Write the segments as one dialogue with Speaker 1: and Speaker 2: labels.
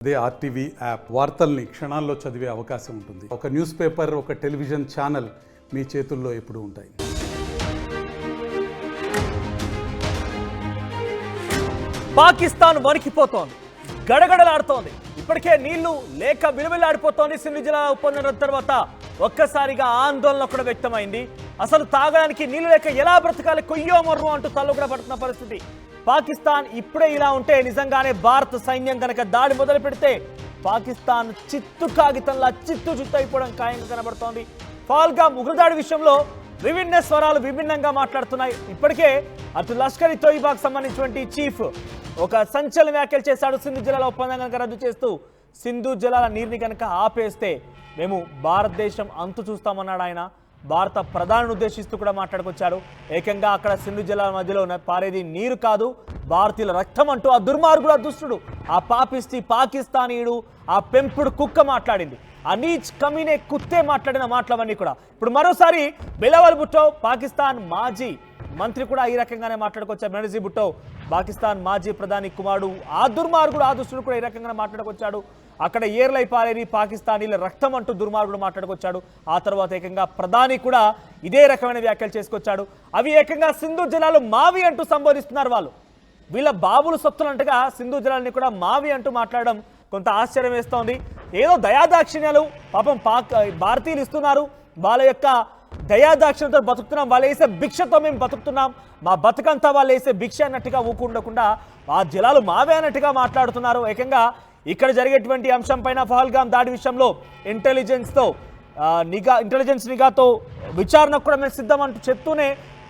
Speaker 1: అదే RTV app వార్తల్ని క్షణాల్లో చదివే అవకాశం ఉంటుంది. ఒక న్యూస్ పేపర్, ఒక టెలివిజన్ ఛానల్ మీ చేతుల్లో ఎప్పుడూ ఉంటాయి.
Speaker 2: పాకిస్తాన్ వణికిపోతోంది, గడగడలాడుతోంది. ఇప్పటికే నీళ్లు లేక విలువలాడిపోతోంది. సింధు జిల్లా ఒప్పందం తర్వాత ఒక్కసారిగా ఆందోళన కూడా వ్యక్తమైంది. అసలు తాగడానికి నీళ్లు లేక ఎలా బ్రతకాలి, కొయ్యో మొర్రో అంటూ తల్లు కూడా పడుతున్న పరిస్థితి. పాకిస్తాన్ ఇప్పుడే ఇలా ఉంటే నిజంగానే భారత సైన్యం కనుక దాడి మొదలు పెడితే పాకిస్తాన్ చిత్తు కాగితంలా చిత్తు అయిపోవడం ఖాయంగా కనబడుతోంది. పహల్గామ్ ఉగ్రదాడి విషయంలో విభిన్న స్వరాలు విభిన్నంగా మాట్లాడుతున్నాయి. ఇప్పటికే అటు లష్కర్ ఇ తోయిబాకు సంబంధించినటువంటి చీఫ్ ఒక సంచలన వ్యాఖ్యలు చేశాడు. సింధు జలాల ఒప్పందం కనుక రద్దు చేస్తూ సింధు జలాల నీరుని కనుక ఆపేస్తే మేము భారతదేశం అంతు చూస్తామన్నాడు ఆయన. భారత ప్రధానిని ఉద్దేశిస్తూ కూడా మాట్లాడుకొచ్చారు. ఏకంగా అక్కడ సింధు జలాల మధ్యలో పారేది నీరు కాదు, భారతీయుల రక్తం అంటూ ఆ దుర్మార్గుడు, ఆ దుష్టుడు, ఆ పాపిస్తి పాకిస్తానీయుడు, ఆ పెంపుడు కుక్క మాట్లాడింది. ఆ నీచ్ కమీనే కుత్తే మాట్లాడిన మాటలవన్నీ కూడా ఇప్పుడు మరోసారి బిలావల్ భుట్టో పాకిస్తాన్ మాజీ మంత్రి కూడా ఈ రకంగానే మాట్లాడుకొచ్చారు. బెనజీర్ భుట్టో పాకిస్తాన్ మాజీ ప్రధాని కుమారుడు, ఆ దుర్మార్గుడు, ఆ దుష్టుడు కూడా ఈ రకంగానే మాట్లాడుకొచ్చాడు. అక్కడ ఏర్లై పారేది పాకిస్తానీల రక్తం అంటూ దుర్మార్గుడు మాట్లాడుకొచ్చాడు. ఆ తర్వాత ఏకంగా ప్రధాని కూడా ఇదే రకమైన వ్యాఖ్యలు చేసుకొచ్చాడు. అవి ఏకంగా సింధు జలాలు మావి అంటూ సంబోధిస్తున్నారు. వాళ్ళు వీళ్ళ బాబులు సొత్తులంటగా సింధు జలాలని కూడా మావి అంటూ మాట్లాడడం కొంత ఆశ్చర్యం వేస్తోంది. ఏదో దయాదాక్షిణ్యాలు పాపం భారతీయులు ఇస్తున్నారు, వాళ్ళ యొక్క దయాదాక్షిణ్యంతో బతుకుతున్నాం, వాళ్ళు వేసే భిక్షతో మేము బతుకుతున్నాం, మా బతుకంతా వాళ్ళు వేసే భిక్ష అన్నట్టుగా ఊకుండకుండా ఆ జలాలు మావే అన్నట్టుగా మాట్లాడుతున్నారు. ఏకంగా ఇక్కడ జరిగేటువంటి అంశం పైన పహల్గామ్ దాడి విషయంలో ఇంటెలిజెన్స్ నిఘాతో విచారణకు కూడా మేము సిద్ధం అంటూ చెప్తూనే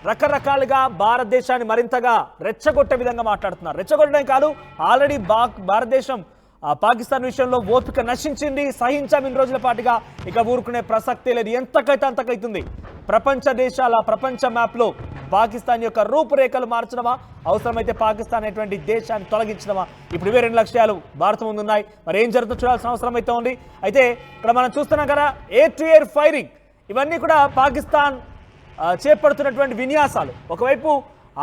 Speaker 2: రకరకాలుగా భారతదేశాన్ని మరింతగా రెచ్చగొట్టే విధంగా మాట్లాడుతున్నారు. రెచ్చగొట్టడం కాదు, ఆల్రెడీ భారతదేశం పాకిస్తాన్ విషయంలో ఓపిక నశించింది, సహించాం ఇన్ని రోజుల పాటుగా, ఇక ఊరుకునే ప్రసక్తే లేదు. ఎంతకైతే అంతకైతుంది. ప్రపంచ దేశాల ప్రపంచ మ్యాప్లో పాకిస్తాన్ యొక్క రూపురేఖలు మార్చడమా, అవసరమైతే పాకిస్తాన్ అనేటువంటి దేశాన్ని తొలగించడమా, ఇప్పుడు ఇవే రెండు లక్ష్యాలు భారత ముందున్నాయి. మరి ఏం జరుగుతుందో చూడాల్సిన అవసరం అయితే ఉంది. అయితే ఇక్కడ మనం చూస్తున్నాం కదా, ఎయిర్ టు ఎయిర్ ఫైరింగ్, ఇవన్నీ కూడా పాకిస్తాన్ చేపడుతున్నటువంటి విన్యాసాలు. ఒకవైపు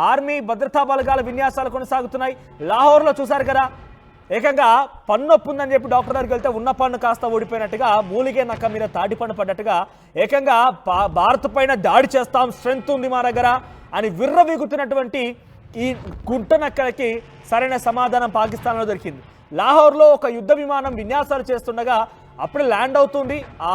Speaker 2: ఆర్మీ భద్రతా బలగాల విన్యాసాలు కొనసాగుతున్నాయి. లాహోర్లో చూశారు కదా, ఏకంగా పన్నొప్పు ఉందని చెప్పి డాక్టర్ దగ్గరికి వెళ్తే ఉన్న పన్ను కాస్త ఓడిపోయినట్టుగా, మూలిగే నక్క మీద తాటి పన్ను పడ్డట్టుగా ఏకంగా భారత్ పైన దాడి చేస్తాం, స్ట్రెంత్ ఉంది మా దగ్గర అని విర్రవీగుతున్నటువంటి ఈ గుంటనక్కలకి సరైన సమాధానం పాకిస్తాన్లో దొరికింది. లాహోర్లో ఒక యుద్ధ విమానం విన్యాసాలు చేస్తుండగా అప్పుడు ల్యాండ్ అవుతుంది. ఆ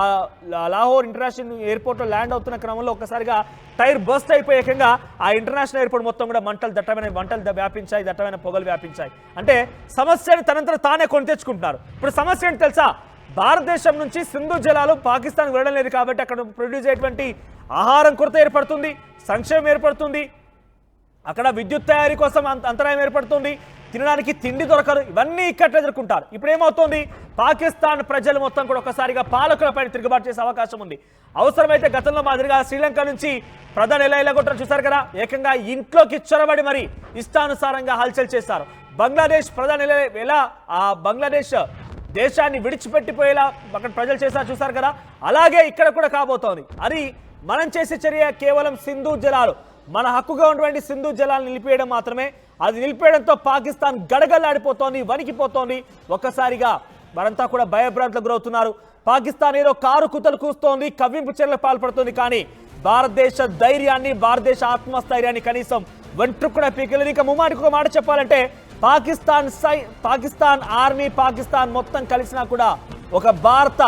Speaker 2: లాహోర్ ఇంటర్నేషనల్ ఎయిర్పోర్ట్లో ల్యాండ్ అవుతున్న క్రమంలో ఒక్కసారిగా టైర్ బస్ట్ అయిపోయాకంగా ఆ ఇంటర్నేషనల్ ఎయిర్పోర్ట్ మొత్తం కూడా దట్టమైన మంటలు వ్యాపించాయి, దట్టమైన పొగలు వ్యాపించాయి. అంటే సమస్యని తనంతట తానే కొని తెచ్చుకుంటున్నారు. ఇప్పుడు సమస్య ఏంటి తెలుసా, భారతదేశం నుంచి సింధు జలాలు పాకిస్తాన్ వెళ్ళడం లేదు కాబట్టి అక్కడ ప్రొడ్యూస్ అయ్యేటువంటి ఆహారం కొరత ఏర్పడుతుంది, సంక్షేమం ఏర్పడుతుంది, అక్కడ విద్యుత్ తయారీ కోసం అంతరాయం ఏర్పడుతుంది, తినడానికి తిండి దొరకదు, ఇవన్నీ ఇక్కడ ఎదుర్కొంటారు. ఇప్పుడు ఏమవుతుంది, పాకిస్తాన్ ప్రజలు మొత్తం కూడా ఒకసారిగా పాలకులపైన తిరుగుబాటు చేసే అవకాశం ఉంది. అవసరమైతే గతంలో మాదిరిగా శ్రీలంక నుంచి ప్రధాని ఎలా కొట్టడం చూశారు కదా, ఏకంగా ఇంట్లోకి చొరబడి మరి ఇష్టానుసారంగా హల్చల్ చేశారు. బంగ్లాదేశ్ ప్రధాని ఎలా ఆ బంగ్లాదేశ్ దేశాన్ని విడిచిపెట్టిపోయేలా అక్కడ ప్రజలు చేశారు చూశారు కదా, అలాగే ఇక్కడ కూడా కాబోతోంది. అది మనం చేసే చర్య కేవలం సింధు జలాలు, మన హక్కుగా ఉన్నటువంటి సింధు జలాలను నిలిపేయడం మాత్రమే. అది నిలిపేయడంతో పాకిస్తాన్ గడగడలాడిపోతోంది, వణికిపోతోంది. ఒక్కసారిగా వారంతా కూడా భయభ్రాంతులకు గురవుతున్నారు. పాకిస్తాన్ ఏదో కారు కుతలు కూస్తోంది, కవ్వింపు చర్యలకు పాల్పడుతుంది, కానీ భారతదేశ ధైర్యాన్ని, భారతదేశ ఆత్మస్థైర్యాన్ని కనీసం వెంట్రుకు కూడా పీకలేదు. ఇంకా ముమ్మాటికి ఒక మాట చెప్పాలంటే పాకిస్తాన్ ఆర్మీ, పాకిస్తాన్ మొత్తం కలిసినా కూడా ఒక భారత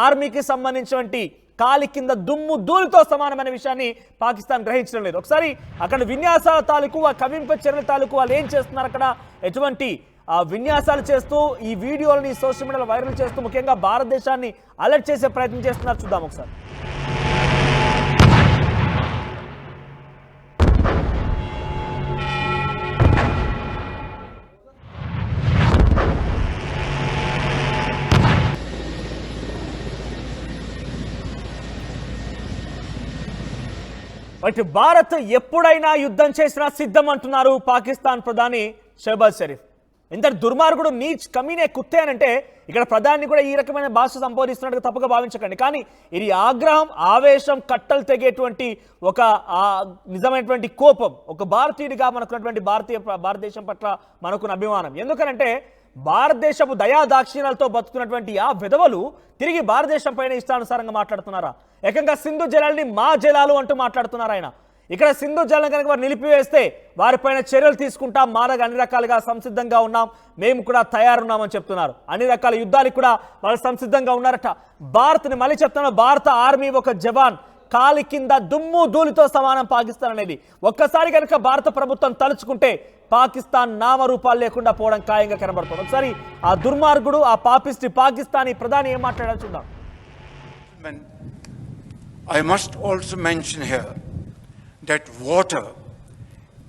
Speaker 2: ఆర్మీకి సంబంధించినటువంటి కాలి కింద దుమ్ము ధూళితో సమానమైన విషయాన్ని పాకిస్తాన్ గ్రహించడం లేదు. ఒకసారి అక్కడ విన్యాసాల తాలూకు, ఆ కవింప చర్యల తాలూకు వాళ్ళు ఏం చేస్తున్నారు, అక్కడ ఎటువంటి విన్యాసాలు చేస్తూ ఈ వీడియోలని సోషల్ మీడియాలో వైరల్ చేస్తూ ముఖ్యంగా భారతదేశాన్ని అలర్ట్ చేసే ప్రయత్నం చేస్తున్నారు. చూద్దాం ఒకసారి. బట్ భారత్ ఎప్పుడైనా యుద్ధం చేసినా సిద్ధం అంటున్నారు పాకిస్తాన్ ప్రధాని షహబాజ్ షరీఫ్. ఇంత దుర్మార్గుడు నీచ్ కమీనే కుత్తే అని అంటే ఇక్కడ ప్రధాని కూడా ఈ రకమైన భాష సంబోధిస్తున్నట్టుగా తప్పుగా భావించకండి. కానీ ఇది ఆగ్రహం, ఆవేశం, కట్టలు తెగేటువంటి ఒక నిజమైనటువంటి కోపం, ఒక భారతీయుడిగా మనకున్నటువంటి భారతదేశం పట్ల మనకున్న అభిమానం. ఎందుకనంటే భారతదేశపు దయాదాక్షిణ్యాలతో బతుకున్నటువంటి ఆ విధవలు తిరిగి భారతదేశం పైన ఇష్టానుసారంగా మాట్లాడుతున్నారా? ఏకంగా సింధు జలాల్ని మా జలాలు అంటూ మాట్లాడుతున్నారు ఆయన. ఇక్కడ సింధు జలం కనుక వారు నిలిపివేస్తే వారిపైన చర్యలు తీసుకుంటాం, మారగా అన్ని రకాలుగా సంసిద్ధంగా ఉన్నాం, మేము కూడా తయారున్నామని చెప్తున్నారు. అన్ని రకాల యుద్ధాలకు కూడా వాళ్ళు సంసిద్ధంగా ఉన్నారట. భారత్ని మళ్ళీ చెప్తున్నా, భారత ఆర్మీ ఒక జవాన్ కాలి కింద దుమ్ము ధూళితో సమానం పాకిస్తాన్ అనేది. ఒక్కసారి కనుక భారత ప్రభుత్వం తలుచుకుంటే పాకిస్తాన్ నామరూపాలు లేకుండా పోవడం ఖాయంగా కనబడుతుంది. ఒకసారి ఆ దుర్మార్గుడు, ఆ పాపిస్టి పాకిస్తానీ ప్రధాని ఏం మాట్లాడాలి చూద్దాం.
Speaker 3: I must also mention here that water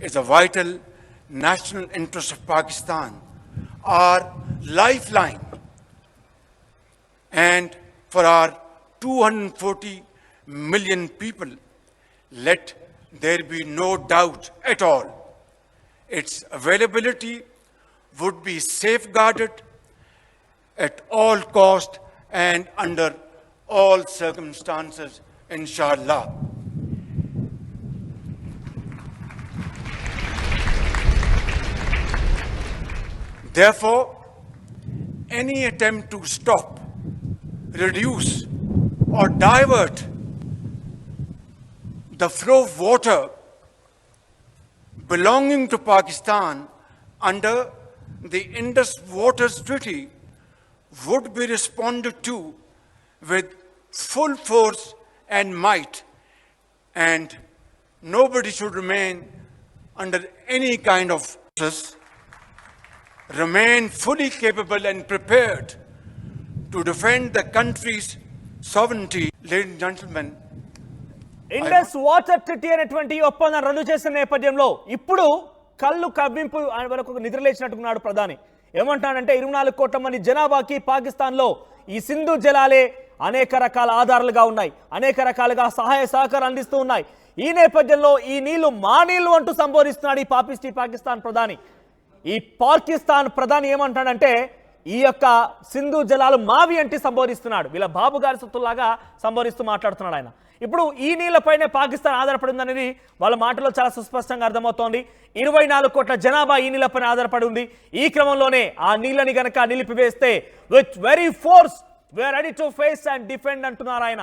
Speaker 3: is a vital national interest of Pakistan, our lifeline, and for our 240 million people, let there be no doubt at all. Its availability would be safeguarded at all cost and under all circumstances, inshallah. Therefore, any attempt to stop, reduce, or divert the flow of water belonging to Pakistan under the Indus Waters Treaty would be responded to with full force and might, and nobody should remain under any kind of stress. Remain fully capable and prepared to defend the country's sovereignty. Ladies and gentlemen,
Speaker 2: Indus water treaty అనేటువంటి ఒప్పందం రద్దు చేసిన నేపథ్యంలో ఇప్పుడు కళ్ళు కవ్వింపు వరకు నిద్రలేచినట్టున్నాడు ప్రధాని. ఏమంటాడంటే 24 కోట్ల మంది జనాభాకి పాకిస్తాన్లో ఈ సింధు జలాలే అనేక రకాల ఆధారాలుగా ఉన్నాయి, అనేక రకాలుగా సహాయ సహకారం అందిస్తూ ఉన్నాయి. ఈ నేపథ్యంలో ఈ నీళ్లు మా నీళ్లు అంటూ సంబోధిస్తున్నాడు ఈ పాపిస్టి పాకిస్తాన్ ప్రధాని. ఈ పాకిస్తాన్ ప్రధాని ఏమంటాడంటే ఈ యొక్క సింధు జలాలు మావి అంటే సంబోధిస్తున్నాడు. వీళ్ళ బాబు గారి సొత్తులాగా సంబోధిస్తూ మాట్లాడుతున్నాడు ఆయన. ఇప్పుడు ఈ నీళ్లపైనే పాకిస్తాన్ ఆధారపడిందనేది వాళ్ళ మాటలో చాలా సుస్పష్టంగా అర్థమవుతోంది. 24 కోట్ల జనాభా ఈ నీళ్లపైన ఆధారపడి ఉంది. ఈ క్రమంలోనే ఆ నీళ్ళని గనక నిలిపివేస్తే with very force we are ready to face and defend అంటున్నారు ఆయన.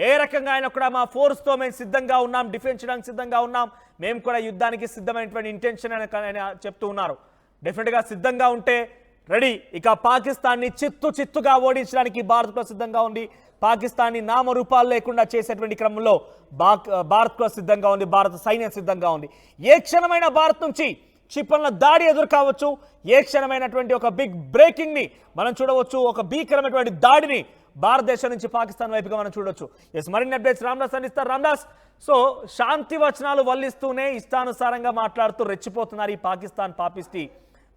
Speaker 2: ఏ రకంగా ఆయన కూడా మా ఫోర్స్తో మేము సిద్ధంగా ఉన్నాం, డిఫెండ్ చేయడానికి సిద్ధంగా ఉన్నాం, మేము కూడా యుద్ధానికి సిద్ధమైనటువంటి ఇంటెన్షన్ అని ఆయన చెప్తూ ఉన్నారు. డెఫినెట్గా సిద్ధంగా ఉంటే రెడీ. ఇక పాకిస్తాన్ని చిత్తుగా ఓడించడానికి భారత్ కూడా సిద్ధంగా ఉంది. పాకిస్తాన్ని నామరూపాలు లేకుండా చేసేటువంటి క్రమంలో భారత్ కూడా సిద్ధంగా ఉంది, భారత సైన్యం సిద్ధంగా ఉంది. ఏ క్షణమైన భారత్ నుంచి క్షిపణుల దాడి ఎదురు కావచ్చు, ఏ క్షణమైనటువంటి ఒక బిగ్ బ్రేకింగ్ ని మనం చూడవచ్చు, ఒక భీకరమైనటువంటి దాడిని భారతదేశం నుంచి పాకిస్తాన్ వైపుగా మనం చూడొచ్చు. ఎస్, మరిన్ని అప్డేట్స్ రామ్దాస్ అందిస్తారు. రామ్దాస్, సో శాంతి వచనాలు వల్లిస్తూనే ఇష్టానుసారంగా మాట్లాడుతూ రెచ్చిపోతున్నారు ఈ పాకిస్తాన్ పాపిస్టి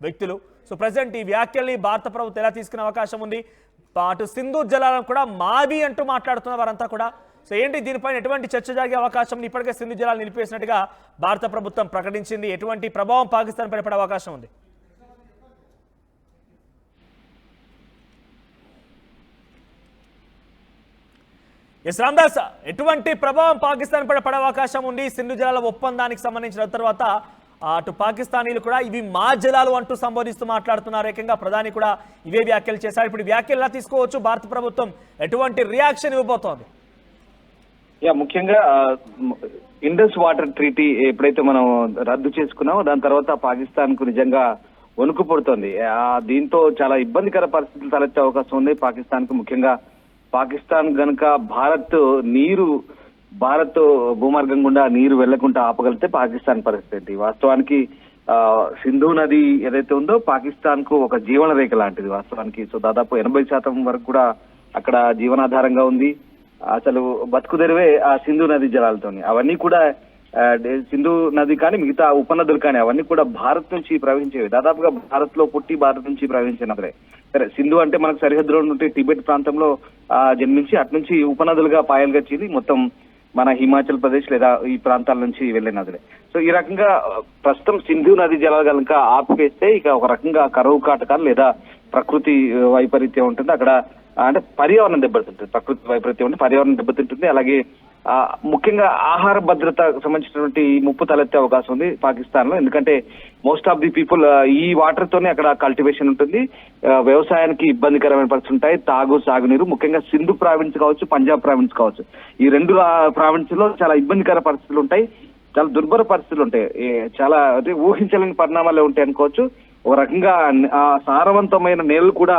Speaker 2: వ్యక్తులు. సో ప్రజెంట్ ఈ వ్యాఖ్యల్ని భారత ప్రభుత్వం ఎలా తీసుకునే అవకాశం ఉంది? అటు సింధు జలాలను కూడా మావి అంటూ మాట్లాడుతున్న వారంతా కూడా. సో ఏంటి దీనిపైన ఎటువంటి చర్చ జరిగే అవకాశం ఉంది? ఇప్పటికే సింధు జలాలు నిలిపేసినట్టుగా భారత ప్రభుత్వం ప్రకటించింది. ఎటువంటి ప్రభావం పాకిస్తాన్ పైన పడే అవకాశం ఉంది? ఎస్ రామ్దాస్, ఎటువంటి ప్రభావం పాకిస్తాన్ పైన పడే అవకాశం ఉంది? సింధు జలాల ఒప్పందానికి సంబంధించిన తర్వాత అటు పాకిస్తానీలు కూడా ఇవి మా జలాలు అంటూ సంబోధిస్తూ మాట్లాడుతున్నారు. ఏకంగా ప్రధాని కూడా ఇవే వ్యాఖ్యలు చేశారు. ఇప్పుడు వ్యాఖ్యలు ఎలా తీసుకోవచ్చు? భారత ప్రభుత్వం ఎటువంటి రియాక్షన్ ఇవ్వబోతోంది?
Speaker 4: ముఖ్యంగా ఇండస్ వాటర్ ట్రీటీ ఎప్పుడైతే మనం రద్దు చేసుకున్నామో దాని తర్వాత పాకిస్తాన్ కు నిజంగా వణుకు పుడుతోంది. దీంతో చాలా ఇబ్బందికర పరిస్థితులు తలెత్తే అవకాశం ఉంది పాకిస్తాన్ కు. ముఖ్యంగా పాకిస్తాన్ గనుక భారత్ భూమార్గం గుండా నీరు వెళ్లకుండా ఆపగలిగితే పాకిస్తాన్ పరిస్థితి. వాస్తవానికి సింధు నది ఏదైతే ఉందో పాకిస్తాన్ కు ఒక జీవన రేఖ లాంటిది వాస్తవానికి. సో దాదాపు 80% వరకు కూడా అక్కడ జీవనాధారంగా ఉంది. అసలు బతుకుదెరువే ఆ సింధు నది జలాలతోని. అవన్నీ కూడా సింధు నది కానీ మిగతా ఉపనదులు కానీ అవన్నీ కూడా భారత్ నుంచి ప్రవహించేవి. దాదాపుగా భారత్ లో పుట్టి భారత్ నుంచి ప్రవహించిన నదులే. సరే, సింధు అంటే మనకు సరిహద్దులో ఉంటే టిబెట్ ప్రాంతంలో జన్మించి అటు నుంచి ఉపనదులుగా పాయలుగా చీలి మొత్తం మన హిమాచల్ ప్రదేశ్ లేదా ఈ ప్రాంతాల నుంచి వెళ్లే నదులే. సో ఈ రకంగా ప్రస్తుతం సింధు నది జలాలు కనుక ఆపివేస్తే ఇక ఒక రకంగా కరువు కాటకాలు లేదా ప్రకృతి వైపరీత్యం ఉంటుంది అక్కడ. అంటే పర్యావరణం దెబ్బతింటుంది, ప్రకృతి వైపరీత్యం అంటే పర్యావరణం దెబ్బతింటుంది. అలాగే ముఖ్యంగా ఆహార భద్రతకు సంబంధించినటువంటి ముప్పు తలెత్తే అవకాశం ఉంది పాకిస్తాన్ లో. ఎందుకంటే మోస్ట్ ఆఫ్ ది పీపుల్ ఈ వాటర్ తోనే అక్కడ కల్టివేషన్ ఉంటుంది. వ్యవసాయానికి ఇబ్బందికరమైన పరిస్థితులు ఉంటాయి. సాగునీరు ముఖ్యంగా సింధు ప్రావిన్స్ కావచ్చు, పంజాబ్ ప్రావిన్స్ కావచ్చు, ఈ రెండు ప్రావిన్స్ లో చాలా ఇబ్బందికర పరిస్థితులు ఉంటాయి. చాలా దుర్భర పరిస్థితులు ఉంటాయి. చాలా అంటే ఊహించలేని పరిణామాలు ఉంటాయి అనుకోవచ్చు. ఒక రకంగా సారవంతమైన నేలలు కూడా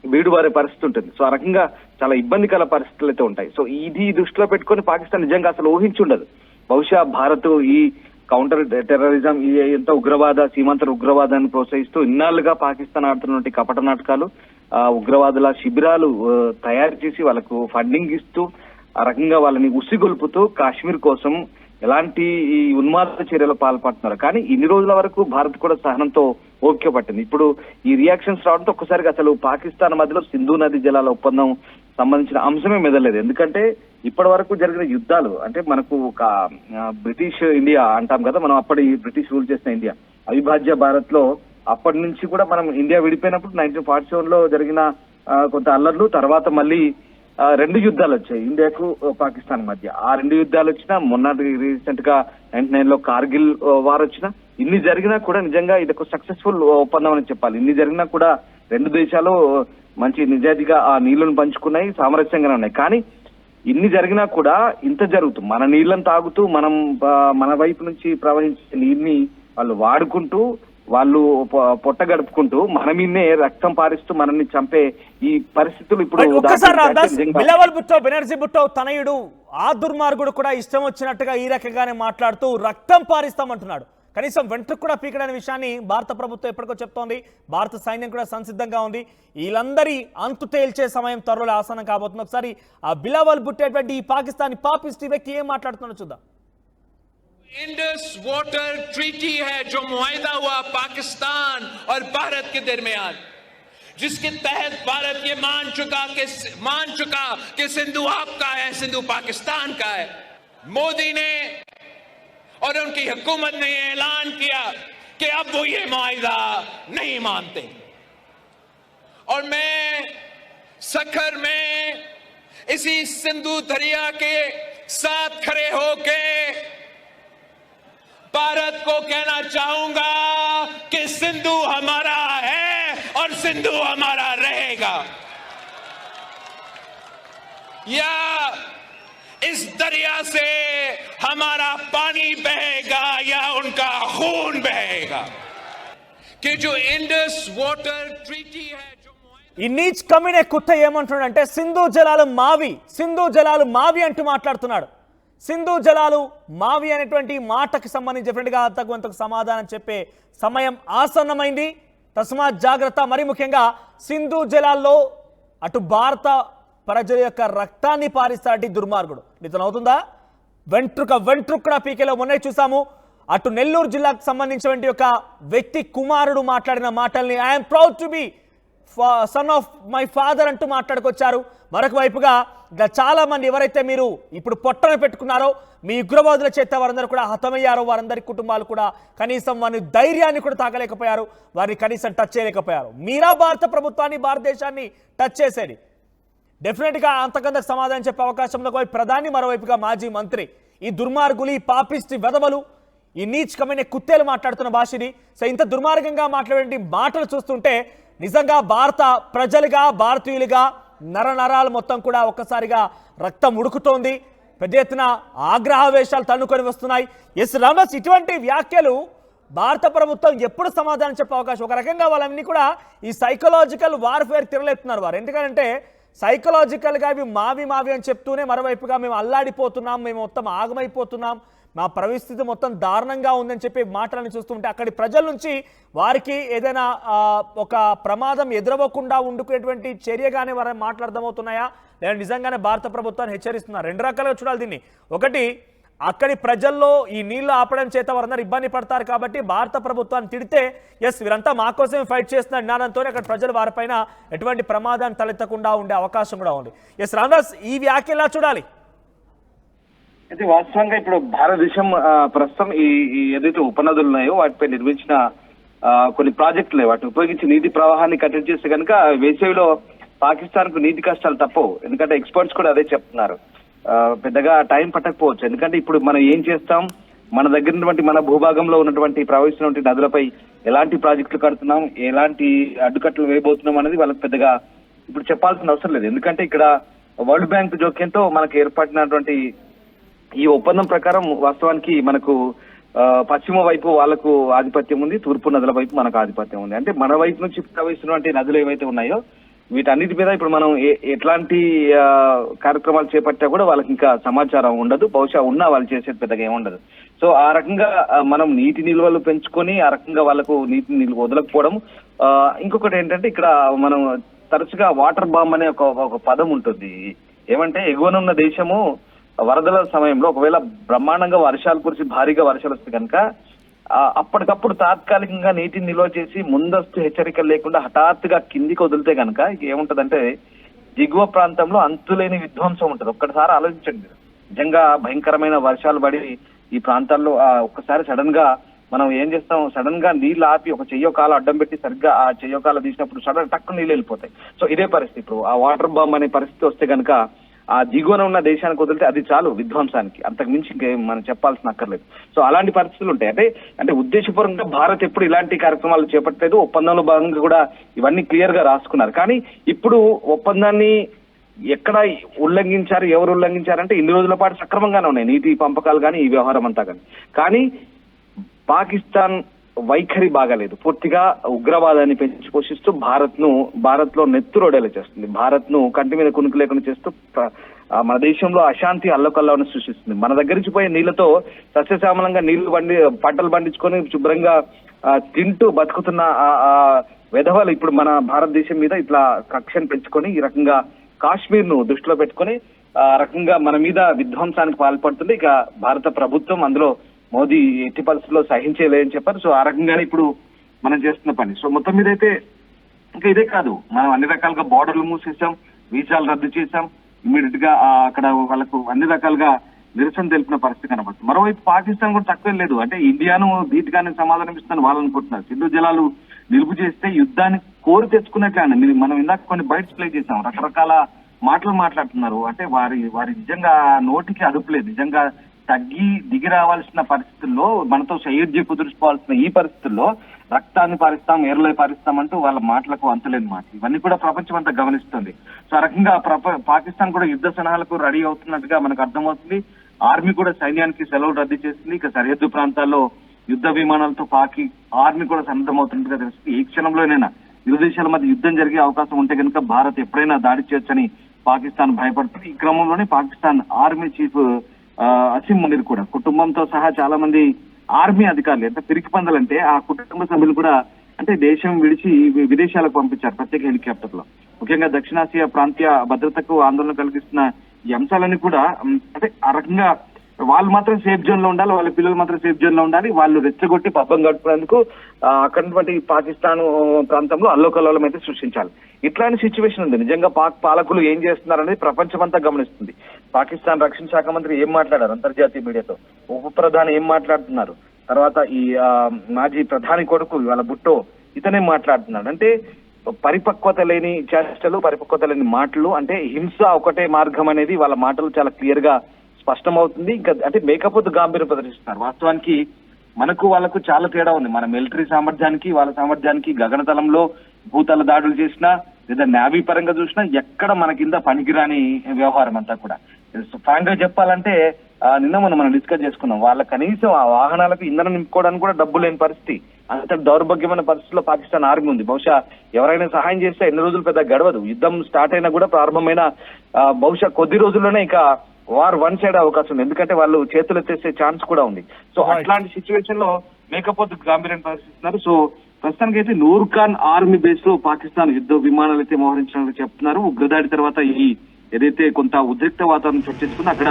Speaker 4: వీడుబారే పరిస్థితి ఉంటుంది. సో ఆ రకంగా చాలా ఇబ్బందికర పరిస్థితులు అయితే ఉంటాయి. సో ఇది దృష్టిలో పెట్టుకొని పాకిస్తాన్ నిజంగా అసలు ఊహించుండదు. బహుశా భారత్ ఈ కౌంటర్ టెర్రరిజం, ఈ ఎంత సీమాంతర ఉగ్రవాదాన్ని ప్రోత్సహిస్తూ ఇన్నాళ్లుగా పాకిస్తాన్ ఆడుతున్నటువంటి కపట నాటకాలు, ఉగ్రవాదుల శిబిరాలు తయారు చేసి వాళ్ళకు ఫండింగ్ ఇస్తూ ఆ రకంగా వాళ్ళని ఉసిగొల్పుతూ కాశ్మీర్ కోసం ఎలాంటి ఈ ఉన్మాద చర్యలు పాల్పడుతున్నారు. కానీ ఇన్ని రోజుల వరకు భారత్ కూడా సహనంతో ఓపిక పట్టింది. ఇప్పుడు ఈ రియాక్షన్స్ రావడంతో ఒక్కసారిగా అసలు పాకిస్తాన్ మధ్యలో సింధు నది జలాల ఒప్పందం సంబంధించిన అంశమే మెదలేదు. ఎందుకంటే ఇప్పటి వరకు జరిగిన యుద్ధాలు అంటే మనకు ఒక బ్రిటిష్ ఇండియా అంటాం కదా, మనం అప్పటి బ్రిటిష్ రూల్ చేసిన ఇండియా, అవిభాజ్య భారత్ లో అప్పటి నుంచి కూడా మనం ఇండియా విడిపోయినప్పుడు 1947 లో జరిగిన కొంత అల్లర్లు, తర్వాత మళ్ళీ 2 యుద్ధాలు వచ్చాయి ఇండియాకు పాకిస్తాన్ మధ్య. ఆ 2 యుద్ధాలు వచ్చినా, మొన్న రీసెంట్ గా 99 లో కార్గిల్ వార్ వచ్చినా, ఇన్ని జరిగినా కూడా నిజంగా ఇది ఒక సక్సెస్ఫుల్ ఒప్పందం అని చెప్పాలి. ఇన్ని జరిగినా కూడా 2 దేశాలు మంచి నిజాయితీగా ఆ నీళ్లను పంచుకున్నాయి, సామరస్యంగానే ఉన్నాయి. కానీ ఇన్ని జరిగినా కూడా ఇంత జరుగుతుంది, మన నీళ్లను తాగుతూ మన వైపు నుంచి ప్రవహించే నీరుని వాళ్ళు వాడుకుంటూ, వాళ్ళు పొట్ట గడుపుకుంటూ మన మీదనే రక్తం పారిస్తూ మనల్ని చంపే ఈ పరిస్థితులు ఇప్పుడు
Speaker 2: బిలావల్ భుట్టో, బెనర్జీ భుట్టో తనయుడు ఆ దుర్మార్గుడు కూడా ఇష్టం వచ్చినట్టుగా ఈ రకంగానే మాట్లాడుతూ రక్తం పారిస్తామంటున్నాడు. కనీసం వెంట్రుకు కూడా పీకడనే విషయాన్ని భారత ప్రభుత్వం ఎప్పటికో చెప్తోంది. భారత సైన్యం కూడా సంసిద్ధంగా ఉంది. వీళ్ళందరి అంతు తేల్చే సమయం త్వరలో ఆసనం కాబోతుంది. ఒకసారి ఆ బిలావల్ భుట్టేటువంటి ఈ పాకిస్తానీ పాపిస్ట్ వ్యక్తి ఏం మాట్లాడుతున్నాడో చూద్దాం.
Speaker 5: इंडस वाटर ट्रीटी है जो मुआहिदा हुआ पाकिस्तान और भारत के दरमियान, जिसके तहत भारत ये मान चुका कि सिंधु आपका है, सिंधु पाकिस्तान का है. मोदी ने और उनकी हुकूमत ने ऐलान किया कि अब वो ये मुआहिदा नहीं मानते. और मैं सखर में इसी सिंधु दरिया के साथ खड़े होके भारत को कहना चाहूंगा कि सिंधु हमारा है और सिंधु हमारा रहेगा. या इस दरिया से हमारा पानी बहेगा या उनका खून बहेगा. कि जो इंडस वाटर ट्रीटी है,
Speaker 2: ఈ నీచ్ కమినే కుత్త ఏమంటున్నాడంటే సింధు జలాలు మావి అంటూ మాట్లాడుతున్నాడు. సింధు జలాలు మావి అనేటువంటి మాటకు సంబంధించి డెఫినెట్గా అంతకు సమాధానం చెప్పే సమయం ఆసన్నమైంది. తస్మాత్ జాగ్రత్త. మరి ముఖ్యంగా సింధు జలాల్లో అటు భారత ప్రజల యొక్క రక్తాన్ని పారిస్తాడు దుర్మార్గుడు. ఇతను అవుతుందా? వెంట్రుక పీకేలో మొన్న చూసాము. అటు నెల్లూరు జిల్లాకు సంబంధించినటువంటి ఒక వ్యక్తి కుమారుడు మాట్లాడిన మాటల్ని I'm proud to be son of my father అంటూ మాట్లాడుకొచ్చారు. మరొక వైపుగా చాలా మంది ఎవరైతే మీరు ఇప్పుడు పొట్టన పెట్టుకున్నారో, మీ ఉగ్రవాదుల చేత వారందరూ కూడా హతమయ్యారో, వారందరి కుటుంబాలు కూడా కనీసం వారి ధైర్యాన్ని కూడా తాగలేకపోయారు, వారిని కనీసం టచ్ చేయలేకపోయారు. మీరా భారత ప్రభుత్వాన్ని, భారతదేశాన్ని టచ్ చేసేది? డెఫినెట్గా అంతకంత సమాధానం చెప్పే అవకాశంలో ప్రధాని, మరోవైపుగా మాజీ మంత్రి, ఈ దుర్మార్గులు, ఈ పాపిస్టి వెధవలు, ఈ నీచ్ కమైన కుత్తేలు మాట్లాడుతున్న భాషని. సో ఇంత దుర్మార్గంగా మాట్లాడే మాటలు చూస్తుంటే నిజంగా భారత ప్రజలుగా, భారతీయులుగా నరనరాలు మొత్తం కూడా ఒక్కసారిగా రక్తం ఉడుకుతోంది. పెద్ద ఎత్తున ఆగ్రహవేశాలు తన్నుకొని వస్తున్నాయి. ఎస్ రామదాస్, ఇటువంటి వ్యాఖ్యలు భారత ప్రభుత్వం ఎప్పుడు సమాధానం చెప్పే అవకాశం? ఒక రకంగా వాళ్ళన్నీ కూడా ఈ సైకలాజికల్ వార్ఫేర్ తిరలేస్తున్నారు వారు. ఎందుకంటే సైకలాజికల్గా ఇవి మావి అని చెప్తూనే మరోవైపుగా మేము అల్లాడిపోతున్నాం, మేము మొత్తం ఆగమైపోతున్నాం, మా పరిస్థితి మొత్తం దారుణంగా ఉందని చెప్పి మాటలను చూస్తుంటే అక్కడి ప్రజల నుంచి వారికి ఏదైనా ఒక ప్రమాదం ఎదురవ్వకుండా ఉండుకునేటువంటి చర్యగానే వారి మాటలు అర్థమవుతున్నాయా, లేదా నిజంగానే భారత ప్రభుత్వాన్ని హెచ్చరిస్తున్నారు? 2 రకాలుగా చూడాలి దీన్ని. ఒకటి, అక్కడి ప్రజల్లో ఈ నీళ్లు ఆపడం చేత వారందరూ ఇబ్బంది పడతారు కాబట్టి భారత ప్రభుత్వాన్ని తిడితే ఎస్ వీరంతా మా కోసమే ఫైట్ చేస్తున్న జ్ఞానంతోనే అక్కడ ప్రజలు వారిపైన ఎటువంటి ప్రమాదాన్ని తలెత్తకుండా ఉండే అవకాశం కూడా ఉంది. ఎస్ రామదాస్, ఈ వ్యాఖ్య ఎలా చూడాలి?
Speaker 4: అయితే వాస్తవంగా ఇప్పుడు భారతదేశం ప్రస్తుతం ఈ ఏదైతే ఉపనదులు ఉన్నాయో వాటిపై నిర్మించిన కొన్ని ప్రాజెక్టులు, వాటిని ఉపయోగించి నీటి ప్రవాహాన్ని కట్టడి చేస్తే కనుక వేసవిలో పాకిస్తాన్ కు నీటి కష్టాలు తప్పవు. ఎందుకంటే ఎక్స్పర్ట్స్ కూడా అదే చెప్తున్నారు. పెద్దగా టైం పట్టకపోవచ్చు. ఎందుకంటే ఇప్పుడు మనం ఏం చేస్తాం, మన దగ్గర ఉన్నటువంటి మన భూభాగంలో ఉన్నటువంటి ప్రవహిస్తున్నటువంటి నదులపై ఎలాంటి ప్రాజెక్టులు కడుతున్నాం, ఎలాంటి అడ్డుకట్టలు వేయబోతున్నాం అనేది వాళ్ళకి పెద్దగా ఇప్పుడు చెప్పాల్సిన అవసరం లేదు. ఎందుకంటే ఇక్కడ వరల్డ్ బ్యాంక్ జోక్యంతో మనకు ఏర్పడినటువంటి ఈ ఒప్పందం ప్రకారం వాస్తవానికి మనకు పశ్చిమ వైపు వాళ్లకు ఆధిపత్యం ఉంది, తూర్పు నదుల వైపు మనకు ఆధిపత్యం ఉంది. అంటే మన వైపు నుంచి ప్రవహిస్తున్నటువంటి నదులు ఏవైతే ఉన్నాయో వీటన్నిటి మీద ఇప్పుడు మనం ఎట్లాంటి కార్యక్రమాలు చేపట్టా కూడా వాళ్ళకి ఇంకా సమాచారం ఉండదు. బహుశా ఉన్నా వాళ్ళు చేసేది పెద్దగా ఏముండదు. సో ఆ రకంగా మనం నీటి నిల్వలు పెంచుకొని ఆ రకంగా వాళ్ళకు నీటి నిల్వ వదలకపోవడం. ఇంకొకటి ఏంటంటే ఇక్కడ మనం తరచుగా వాటర్ బాంబ్ అనే ఒక పదం ఉంటుంది. ఏమంటే ఎగువన ఉన్న దేశము వరదల సమయంలో ఒకవేళ బ్రహ్మాండంగా వర్షాలు కురిసి భారీగా వర్షాలు వస్తే కనుక అప్పటికప్పుడు తాత్కాలికంగా నీటిని నిల్వ చేసి ముందస్తు హెచ్చరికలు లేకుండా హఠాత్తుగా కిందికి వదిలితే కనుక ఏముంటదంటే దిగువ ప్రాంతంలో అంతులేని విధ్వంసం ఉంటుంది. ఒక్కసారి ఆలోచించండి, నిజంగా భయంకరమైన వర్షాలు పడి ఈ ప్రాంతాల్లో ఒక్కసారి సడన్ గా మనం ఏం చేస్తాం, సడన్ గా నీళ్ళు ఆపి ఒక చెయ్యో కాలు అడ్డం పెట్టి సరిగ్గా ఆ చెయ్యో కాలు తీసినప్పుడు సడన్ టక్కు నీళ్ళు వెళ్ళిపోతాయి. సో ఇదే పరిస్థితి. ఇప్పుడు ఆ వాటర్ బాంబ్ అనే పరిస్థితి వస్తే కనుక ఆ దిగువన ఉన్న దేశానికి వదిలితే అది చాలు విధ్వంసానికి, అంతకు మించి ఇంకేం మనం చెప్పాల్సిన అక్కర్లేదు. సో అలాంటి పరిస్థితులు ఉంటాయి. అంటే ఉద్దేశపూర్వకంగా భారత్ ఎప్పుడు ఇలాంటి కార్యక్రమాలు చేపట్టలేదు. ఒప్పందంలో భాగంగా కూడా ఇవన్నీ క్లియర్ గా రాసుకున్నారు. కానీ ఇప్పుడు ఒప్పందాన్ని ఎక్కడ ఉల్లంఘించారు, ఎవరు ఉల్లంఘించారంటే ఇన్ని రోజుల పాటు సక్రమంగానే ఉన్నాయి నీటి పంపకాలు కానీ ఈ వ్యవహారం అంతా కానీ పాకిస్తాన్ వైఖరి బాగాలేదు. పూర్తిగా ఉగ్రవాదాన్ని పెంచి పోషిస్తూ భారత్ లో నెత్తురోడేలా చేస్తుంది. భారత్ ను కంటి మీద కునుకు లేకుండా చేస్తూ మన దేశంలో అశాంతి అల్లకల్లాన్ని సృష్టిస్తుంది. మన దగ్గర నుంచి పోయే నీళ్లతో సస్యశ్యామలంగా పంటలు పండించుకొని శుభ్రంగా తింటూ బతుకుతున్న వెధవలు ఇప్పుడు మన భారతదేశం మీద ఇట్లా కక్షను పెంచుకొని ఈ రకంగా కాశ్మీర్ ను దృష్టిలో పెట్టుకొని ఆ రకంగా మన మీద విధ్వంసానికి పాల్పడుతుంది. ఇక భారత ప్రభుత్వం అందులో మోదీ ఎట్టి పరిస్థితుల్లో సహించేలేదని చెప్పారు. సో ఆ రకంగానే ఇప్పుడు మనం చేస్తున్న పని. సో మొత్తం మీద అయితే ఇంకా ఇదే కాదు, మనం అన్ని రకాలుగా బోర్డర్లు మూసేసాం, వీసాలు రద్దు చేశాం, ఇమీడియట్ గా అక్కడ వాళ్ళకు అన్ని రకాలుగా నిరసన తెలిపిన పరిస్థితి కనబడుతుంది. మరోవైపు పాకిస్తాన్ కూడా తక్కువ లేదు. అంటే ఇండియాను ధీటుగానే సమాధానం ఇస్తాను వాళ్ళు అనుకుంటున్నారు. సింధు జలాలు నిలుపు చేస్తే యుద్ధాన్ని కోరి తెచ్చుకున్నట్లే మనం ఇందాక కొన్ని బైట్స్ ప్లే చేసాం, రకరకాల మాటలు మాట్లాడుతున్నారు. అంటే వారి నిజంగా నోటికి అదుపు లేదు. నిజంగా దిగి రావాల్సిన పరిస్థితుల్లో మనతో సయోధ్య కుదుర్చుకోవాల్సిన ఈ పరిస్థితుల్లో రక్తాన్ని పారిస్తాం, ఎర్రలై పారిస్తాం అంటూ వాళ్ళ మాటలకు అంతులేని మాట. ఇవన్నీ కూడా ప్రపంచం అంతా గమనిస్తుంది. సో ఆ రకంగా పాకిస్తాన్ కూడా యుద్ధ సన్నాహాలకు రెడీ అవుతున్నట్టుగా మనకు అర్థమవుతుంది. ఆర్మీ కూడా సైన్యానికి సెలవులు రద్దు చేసింది. ఇక సరిహద్దు ప్రాంతాల్లో యుద్ధ విమానాలతో ఆర్మీ కూడా సన్నద్ధమవుతున్నట్టుగా తెలుస్తుంది. ఈ క్షణంలోనైనా ఇరు దేశాల మధ్య యుద్ధం జరిగే అవకాశం ఉంటే కనుక భారత్ ఎప్పుడైనా దాడి చేయొచ్చని పాకిస్తాన్ భయపడుతుంది. ఈ క్రమంలోనే పాకిస్తాన్ ఆర్మీ చీఫ్ అసీం మునీర్ కూడా కుటుంబంతో సహా చాలా మంది ఆర్మీ అధికారులు ఎంత పిరికి పందాలంటే ఆ కుటుంబ సభ్యులు కూడా అంటే దేశం విడిచి విదేశాలకు పంపించారు ప్రత్యేక హెలికాప్టర్ లో. ముఖ్యంగా దక్షిణాసియా ప్రాంతీయ భద్రతకు ఆందోళన కలిగిస్తున్న ఈ అంశాలన్నీ కూడా అంటే ఆ రకంగా వాళ్ళు మాత్రం సేఫ్ జోన్ లో ఉండాలి, వాళ్ళ పిల్లలు మాత్రం సేఫ్ జోన్ లో ఉండాలి. వాళ్ళు రెచ్చగొట్టి పబ్బం గడుపునేందుకు అక్కడి పాకిస్తాన్ ప్రాంతంలో అల్లోకల్లోలం అయితే సృష్టించాలి. ఇట్లాంటి సిచ్యువేషన్ ఉంది. నిజంగా పాక్ పాలకులు ఏం చేస్తున్నారనేది ప్రపంచమంతా గమనిస్తుంది. పాకిస్తాన్ రక్షణ శాఖ మంత్రి ఏం మాట్లాడారు అంతర్జాతీయ మీడియాతో, ఉప ప్రధాని ఏం మాట్లాడుతున్నారు, తర్వాత ఈ మాజీ ప్రధాని కొడుకు వాళ్ళ బుట్టో ఇతనే మాట్లాడుతున్నాడు. అంటే పరిపక్వత లేని చేష్టలు, పరిపక్వత లేని మాటలు, అంటే హింస ఒకటే మార్గం అనేది వాళ్ళ మాటలు చాలా క్లియర్ గా స్పష్టమవుతుంది. ఇంకా అంటే మేకపోతు గాంభీర్యం ప్రదర్శిస్తున్నారు. వాస్తవానికి మనకు వాళ్ళకు చాలా తేడా ఉంది. మన మిలిటరీ సామర్థ్యానికి వాళ్ళ సామర్థ్యానికి గగనతలంలో భూతల దాడులు చేసినా లేదా నేవీ పరంగా చూసినా ఎక్కడ మన కింద పనికిరాని వ్యవహారం అంతా కూడా. ఫ్రాంక్ గా చెప్పాలంటే నిన్న మనం డిస్కస్ చేసుకున్నాం, వాళ్ళ కనీసం ఆ వాహనాలకు ఇంధనం నింపుకోవడానికి కూడా డబ్బు లేని పరిస్థితి, అంత దౌర్భాగ్యమైన పరిస్థితిలో పాకిస్తాన్ ఆర్మీ ఉంది. బహుశా ఎవరైనా సహాయం చేస్తే ఎన్ని రోజులు పెద్ద గడవదు. యుద్ధం స్టార్ట్ అయినా కూడా ప్రారంభమైన బహుశా కొద్ది రోజుల్లోనే ఇక వార్ వన్ సైడ్ అవకాశం ఉంది. ఎందుకంటే వాళ్ళు చేతులు ఎత్తేసే ఛాన్స్ కూడా ఉంది. సో అట్లాంటి సిచ్యువేషన్ లో మేకపోతు గాంభీర్యం ప్రదర్శిస్తున్నారు. సో ప్రస్తుతానికి అయితే నూర్ఖాన్ ఆర్మీ బేస్ లో పాకిస్తాన్ యుద్ధ విమానాలు అయితే మోహరించినట్టు చెప్తున్నారు. ఉగ్రదాడి తర్వాత ఈ ఏదైతే కొంత ఉద్రిక్త వాతావరణం చర్చించుకుందో అక్కడ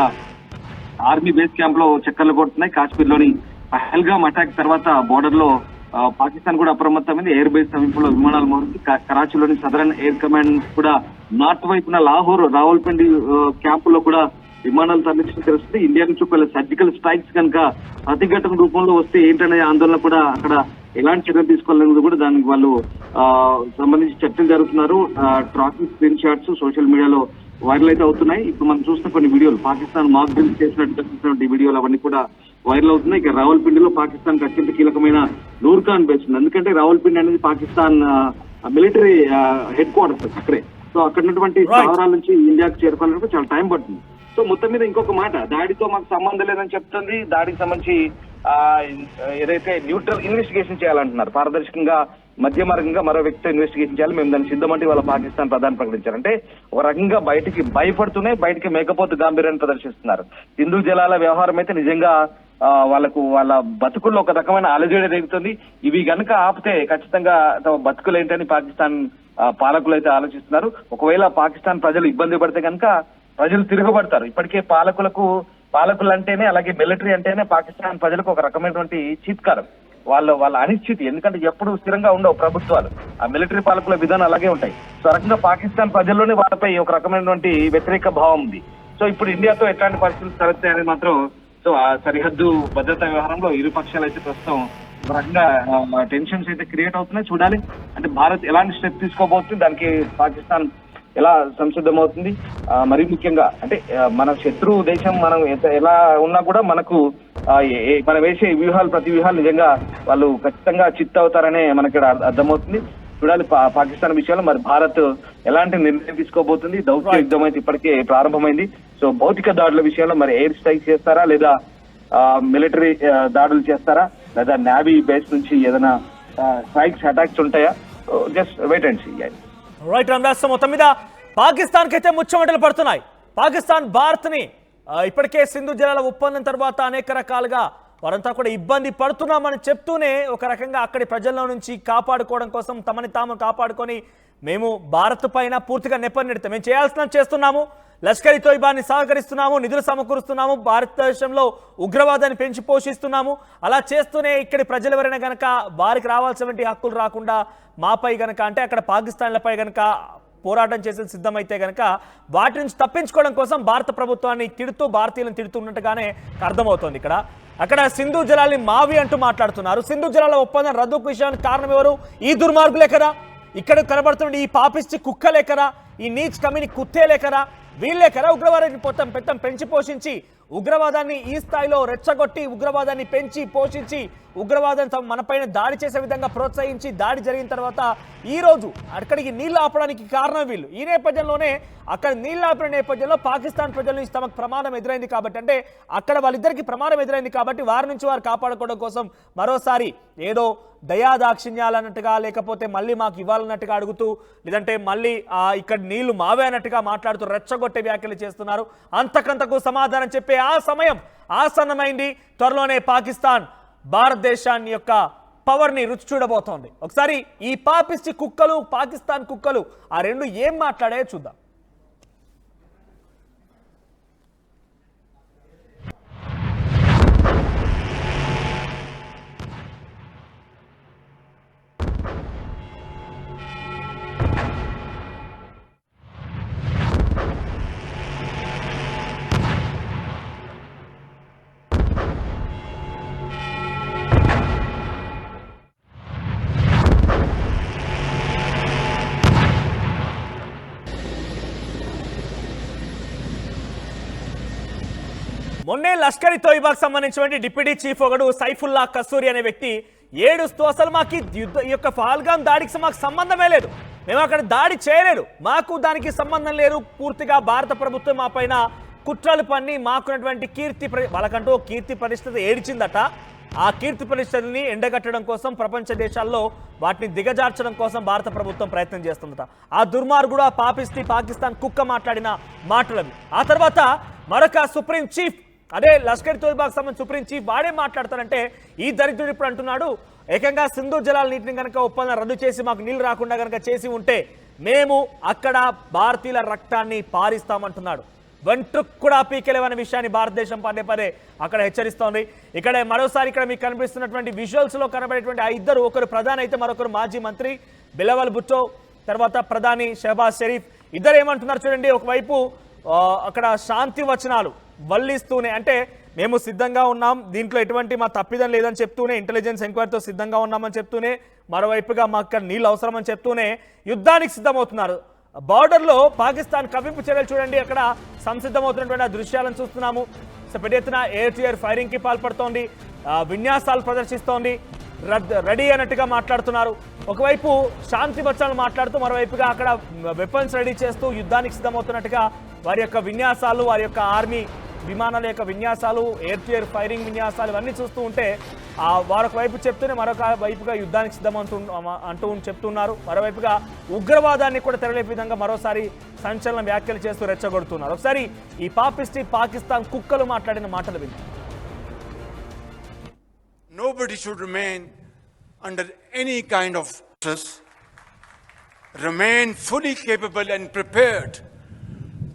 Speaker 4: ఆర్మీ బేస్ క్యాంప్ లో చక్కర్లు కొడుతున్నాయి. కాశ్మీర్ లోని పహల్గామ్ అటాక్ తర్వాత బోర్డర్ లో పాకిస్తాన్ కూడా అప్రమత్తమైంది. ఎయిర్ బేస్ సమీపంలో విమానాలు మోహరించి కరాచీలోని సదరన్ ఎయిర్ కమాండ్ కూడా నార్త్ వైపున లాహోర్, రావల్పిండి క్యాంపుల్లో కూడా విమానాలు తరలించడం తెలుస్తుంది. ఇండియా నుంచి ఒకవేళ సర్జికల్ స్ట్రైక్స్ కనుక ప్రతిఘటన రూపంలో వస్తే ఏంటనే ఆందోళన కూడా అక్కడ ఎలాంటి చర్యలు తీసుకోవాలనేది కూడా దానికి వాళ్ళు సంబంధించి చర్చలు జరుగుతున్నారు. ట్రాకింగ్ స్క్రీన్ షాట్స్ సోషల్ మీడియాలో వైరల్ అయితే అవుతున్నాయి. ఇప్పుడు మనం చూస్తున్న కొన్ని వీడియోలు పాకిస్తాన్ మాక్ డ్రిల్ చేసినట్టు చూసినటువంటి వీడియోలు అవన్నీ కూడా వైరల్ అవుతున్నాయి. ఇక రావల్పిండిలో పాకిస్తాన్ కి అత్యంత కీలకమైన నూర్ఖాన్ బేస్ ఉంది. ఎందుకంటే రావల్పిండి అనేది పాకిస్తాన్ మిలిటరీ హెడ్ క్వార్టర్స్ అక్కడే. సో అక్కడ ఉన్నటువంటి స్థావరాల నుంచి ఇండియాకి చేరుకోవాలంటే చాలా టైం పడుతుంది. సో మొత్తం మీద ఇంకొక మాట, దాడితో మాకు సంబంధం లేదని చెప్తుంది. దాడికి సంబంధించి ఏదైతే న్యూట్రల్ ఇన్వెస్టిగేషన్ చేయాలంటున్నారు, పారదర్శకంగా మధ్య మార్గంగా మరో వ్యక్తితో ఇన్వెస్టిగేషన్ చేయాలి, మేము దాన్ని సిద్ధమంటే వాళ్ళ పాకిస్తాన్ ప్రధాని ప్రకటించారు. అంటే ఒక రకంగా బయటికి భయపడుతూనే బయటికి మేకపోతు గాంభీర్యాన్ని ప్రదర్శిస్తున్నారు. సింధు జలాల వ్యవహారం అయితే నిజంగా వాళ్ళ బతుకుల్లో ఒక రకమైన అలజడి రేగుతుంది. ఇవి గనుక ఆపితే ఖచ్చితంగా తమ బతుకులు ఏంటని పాకిస్తాన్ పాలకులు అయితే ఆలోచిస్తున్నారు. ఒకవేళ పాకిస్తాన్ ప్రజలు ఇబ్బంది పడితే కనుక ప్రజలు తిరగబడతారు. ఇప్పటికే పాలకులు అంటేనే, అలాగే మిలిటరీ అంటేనే పాకిస్తాన్ ప్రజలకు ఒక రకమైనటువంటి చీత్కారం, వాళ్ళ అనిశ్చితి. ఎందుకంటే ఎప్పుడు స్థిరంగా ఉండవు ప్రభుత్వాలు, ఆ మిలిటరీ పాలకుల విధానం అలాగే ఉంటాయి. సో రకంగా పాకిస్తాన్ ప్రజల్లోనే వాళ్ళపై ఒక రకమైనటువంటి వ్యతిరేక భావం ఉంది. సో ఇప్పుడు ఇండియాతో ఎట్లాంటి పరిస్థితులు తలెత్తాయని మాత్రం, సో ఆ సరిహద్దు భద్రతా వ్యవహారంలో ఇరు పక్షాలు అయితే ప్రస్తుతం ఒక రకంగా టెన్షన్స్ అయితే క్రియేట్ అవుతున్నాయి. చూడాలి అంటే భారత్ ఎలాంటి స్టెప్ తీసుకోబోతుంది, దానికి పాకిస్తాన్ ఎలా సంసిద్ధమవుతుంది. మరీ ముఖ్యంగా అంటే మన శత్రు దేశం మనం ఎలా ఉన్నా కూడా మనకు మనం వేసే ప్రతి వ్యూహాలు నిజంగా వాళ్ళు ఖచ్చితంగా చిత్ అవుతారనే మనకి ఇక్కడ అర్థమవుతుంది. చూడాలి పాకిస్తాన్ విషయంలో మరి భారత్ ఎలాంటి నిర్ణయం తీసుకోబోతుంది. దౌత్య యుద్ధం అయితే ఇప్పటికే ప్రారంభమైంది. సో భౌతిక దాడుల విషయంలో మరి ఎయిర్ స్ట్రైక్ చేస్తారా, లేదా మిలిటరీ దాడులు చేస్తారా, లేదా నేవీ బేస్ నుంచి ఏదైనా స్ట్రైక్స్ అటాక్స్ ఉంటాయా? Just wait and see.
Speaker 2: Right Ramadas, మొత్తం మీద పాకిస్తాన్ కి అయితే ముచ్చమటలు పడుతున్నాయి. పాకిస్తాన్ భారత్ ని ఇప్పటికే సింధు జలాల ఒప్పందం తర్వాత అనేక రకాలుగా వారంతా కూడా ఇబ్బంది పడుతున్నామని చెప్తూనే ఒక రకంగా అక్కడి ప్రజల్లో నుంచి కాపాడుకోవడం కోసం తమని తాము కాపాడుకొని మేము భారత్ పైన పూర్తిగా నెపన్నెడితే మేము చేయాల్సిన చేస్తున్నాము, లష్కర్ తోయిబాని సహకరిస్తున్నాము, నిధులు సమకూరుస్తున్నాము, భారతదేశంలో ఉగ్రవాదాన్ని పెంచి పోషిస్తున్నాము. అలా చేస్తూనే ఇక్కడి ప్రజలు ఎవరైనా గనక వారికి రావాల్సినటువంటి హక్కులు రాకుండా మాపై గనక అంటే అక్కడ పాకిస్తాన్లపై గనక పోరాటం చేసే సిద్ధమైతే గనక వాటి నుంచి తప్పించుకోవడం కోసం భారత ప్రభుత్వాన్ని తిడుతూ భారతీయులను తిడుతున్నట్టుగానే అర్థమవుతోంది. అక్కడ సింధు జలాల్ని మావి అంటూ మాట్లాడుతున్నారు. సింధు జలాల ఒప్పందం రద్దుకు విషయానికి కారణం ఎవరు? ఈ దుర్మార్గులే కదా, ఇక్కడ కనబడుతున్న ఈ పాపిస్టి కుక్కలే కదా, ఈ నీచ్ కమిని కుత్తేలే కదా, వీళ్ళే కదా ఉగ్రవాదాన్ని మొత్తం పెంచి పోషించి ఉగ్రవాదాన్ని ఈ స్థాయిలో రెచ్చగొట్టి ఉగ్రవాదాన్ని పెంచి పోషించి ఉగ్రవాదాన్ని మనపైన దాడి చేసే విధంగా ప్రోత్సహించి దాడి జరిగిన తర్వాత ఈ రోజు అక్కడికి నీళ్లు ఆపడానికి కారణం వీళ్ళు. ఈ నేపథ్యంలోనే అక్కడ నీళ్లు ఆపిన నేపథ్యంలో పాకిస్తాన్ ప్రజల నుంచి తమకు ప్రమాదం ఎదురైంది కాబట్టి, అంటే అక్కడ వాళ్ళిద్దరికి ప్రమాదం ఎదురైంది కాబట్టి వారి నుంచి వారు కాపాడుకోవడం కోసం మరోసారి ఏదో దయాదాక్షిణ్యాలన్నట్టుగా లేకపోతే మళ్ళీ మాకు ఇవ్వాలన్నట్టుగా అడుగుతూ, లేదంటే మళ్ళీ ఇక్కడ నీళ్లు మావే అన్నట్టుగా మాట్లాడుతూ రెచ్చగొట్టే వ్యాఖ్యలు చేస్తున్నారు. అంతకంతకు సమాధానం చెప్పే ఆ సమయం ఆసన్నమైంది. త్వరలోనే పాకిస్తాన్ భారతదేశాన్ని యొక్క పవర్ ని రుచి చూడబోతోంది. ఒకసారి ఈ పాపిస్టి కుక్కలు పాకిస్తాన్ కుక్కలు ఆ రెండు ఏం మాట్లాడాయో చూద్దాం. మొన్నే లష్కర్ తోయిబాకు సంబంధించినటువంటి డిప్యూటీ చీఫ్ ఒకడు సైఫుల్లా కసూరి అనే వ్యక్తి ఏడుస్తూ అసలు మాకు ఈ యొక్క పహల్గాం దాడికి మాకు సంబంధమే లేదు, మేము అక్కడ దాడి చేయలేదు, మాకు దానికి సంబంధం లేదు, పూర్తిగా భారత ప్రభుత్వం మా పైన కుట్రలు పన్ని మాకున్నటువంటి వాళ్ళకంటూ కీర్తి పరిస్థితి ఏడిచిందట. ఆ కీర్తి పరిస్థితిని ఎండగట్టడం కోసం ప్రపంచ దేశాల్లో వాటిని దిగజార్చడం కోసం భారత ప్రభుత్వం ప్రయత్నం చేస్తుందట. ఆ దుర్మార్గుడు ఆ పాపిస్టి పాకిస్తాన్ కుక్క మాట్లాడిన మాటలవి. ఆ తర్వాత మరొక సుప్రీం చీఫ్, అదే లష్కర్ తోయిబాకు సంబంధించి సుప్రీం చీఫ్ వాడే మాట్లాడతారంటే ఈ దరిద్రుడు ఇప్పుడు అంటున్నాడు ఏకంగా సింధు జలాల నీటిని కనుక ఒప్పందం రద్దు చేసి మాకు నీళ్లు రాకుండా కనుక చేసి ఉంటే మేము అక్కడ భారతీయుల రక్తాన్ని పారిస్తామంటున్నాడు. వెంట్రుకు కూడా పీకెలేవనే విషయాన్ని భారతదేశం పదే అక్కడ హెచ్చరిస్తోంది. ఇక్కడ మరోసారి ఇక్కడ మీకు కనిపిస్తున్నటువంటి విజువల్స్ లో కనబడేటువంటి ఆ ఇద్దరు, ఒకరు ప్రధాని అయితే మరొకరు మాజీ మంత్రి బిలావల్ భుట్టో, తర్వాత ప్రధాని షహబాజ్ షరీఫ్. ఇద్దరు ఏమంటున్నారు చూడండి. ఒకవైపు అక్కడ శాంతి వచనాలు వల్లిస్తూనే, అంటే మేము సిద్ధంగా ఉన్నాం, దీంట్లో ఎటువంటి మా తప్పిదం లేదని చెప్తూనే, ఇంటెలిజెన్స్ ఎంక్వైరీతో సిద్ధంగా ఉన్నామని చెప్తూనే, మరోవైపుగా మాకు నీళ్ళు అవసరమని చెప్తూనే యుద్ధానికి సిద్ధమవుతున్నారు బార్డర్లో పాకిస్తాన్ కవ్వింపు చర్యలు చూడండి, అక్కడ సంసిద్ధమవుతున్నటువంటి ఆ దృశ్యాలను చూస్తున్నాము. సో పెద్ద ఎత్తున ఎయిర్ టు ఎయిర్ ఫైరింగ్ కి పాల్పడుతోంది, విన్యాసాలు ప్రదర్శిస్తోంది, రెడీ అన్నట్టుగా మాట్లాడుతున్నారు. ఒకవైపు శాంతి బచ్చాలను మాట్లాడుతూ మరోవైపుగా అక్కడ వెపన్స్ రెడీ చేస్తూ యుద్ధానికి సిద్ధమవుతున్నట్టుగా వారి యొక్క విన్యాసాలు, వారి యొక్క ఆర్మీ విమానాల యొక్క విన్యాసాలు, ఎయిర్ టు ఎయిర్ ఫైరింగ్ విన్యాసాలు ఇవన్నీ చూస్తూ ఉంటే వారొక వైపు చెప్తూనే మరొక వైపుగా యుద్ధానికి సిద్ధమంటూ చెప్తున్నారు. మరోవైపుగా ఉగ్రవాదాన్ని కూడా తెరలేపే విధంగా మరోసారి సంచలన వ్యాఖ్యలు చేస్తూ రెచ్చగొడుతున్నారు. ఒకసారి ఈ పాకిస్తాన్ కుక్కలు మాట్లాడిన మాటలు విని.
Speaker 3: Nobody should remain under any kind of stress, remain fully capable and prepared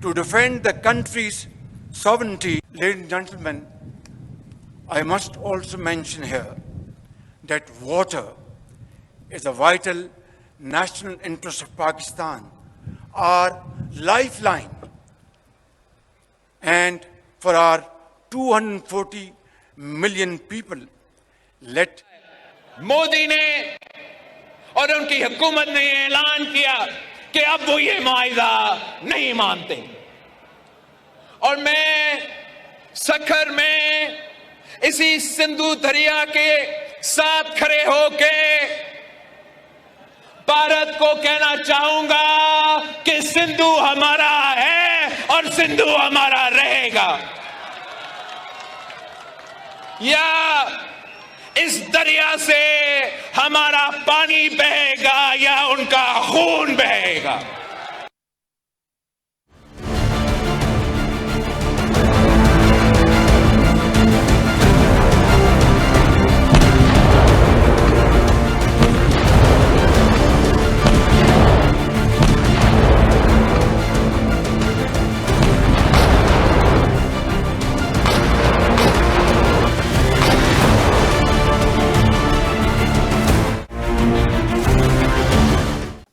Speaker 3: to defend the country's sovereignty. Ladies and gentlemen, I must also mention here that water is a vital national interest of Pakistan, our lifeline, and for our 240 million people. Let
Speaker 5: Modi ने और उनकी हुकूमत ने ऐलान किया कि अब वो ये मुआहिदा नहीं मानते, और मैं सखर में इसी सिंधु दरिया के साथ खड़े होके भारत को कहना चाहूंगा कि सिंधु हमारा है और सिंधु हमारा रहेगा। या इस दरिया से हमारा पानी बहेगा या उनका खून बहेगा।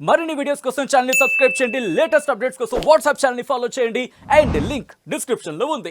Speaker 6: మరిన్ని వీడియోస్ కోసం ఛానల్ ని సబ్స్క్రైబ్ చేయండి, లేటెస్ట్ అప్డేట్స్ కోసం వాట్సాప్ ఛానల్ ని ఫాలో చేయండి, అండ్ లింక్ డిస్క్రిప్షన్ లో ఉంది.